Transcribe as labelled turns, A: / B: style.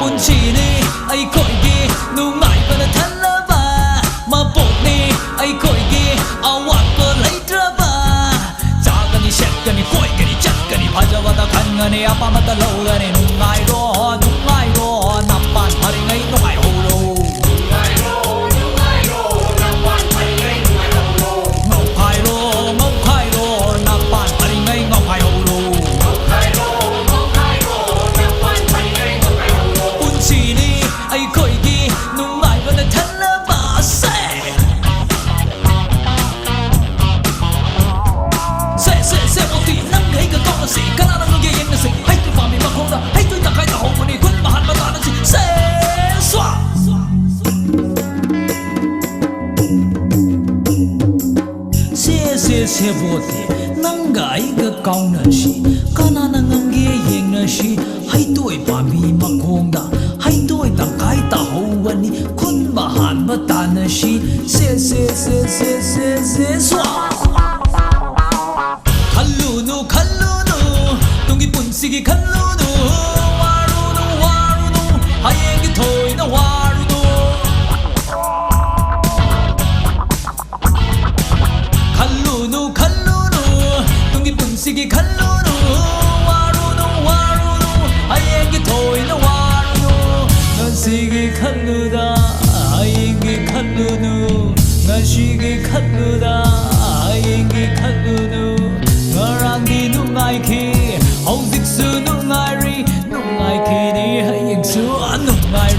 A: Puncini ai khôi gi nu ngại và nó thân lỡ bà mà bột ni ai khôi gi ao quạt và lấy trơ bà cha cái ni xét cái ni quay cái ni chặt cái ni phải cho vào ta khăn cái ni apa mà ta lâu cái ni nu ngại đó nằm bàn phải ngay nu ngại hồ lô sẽ vô tình nắng gái cái câu nói gì, cái nào nắng nghe yên nói gì, hay tôi bà mi mà không đã, hay tôi đang cái ta hậu vấn đi, kun mà hàn mà ta nói gì, sẽ xóa. Kalunu, tung cái bún xì cái kalunu, waru, hay cái thôi nó waru. Sige kalunu waru ayenge toy na waru na sige kaluda ayenge kalunu na sige kaluda ayenge kalunu ngarandi nungai ki hong zik su nungai ri nungai ki ni ayeng su nungai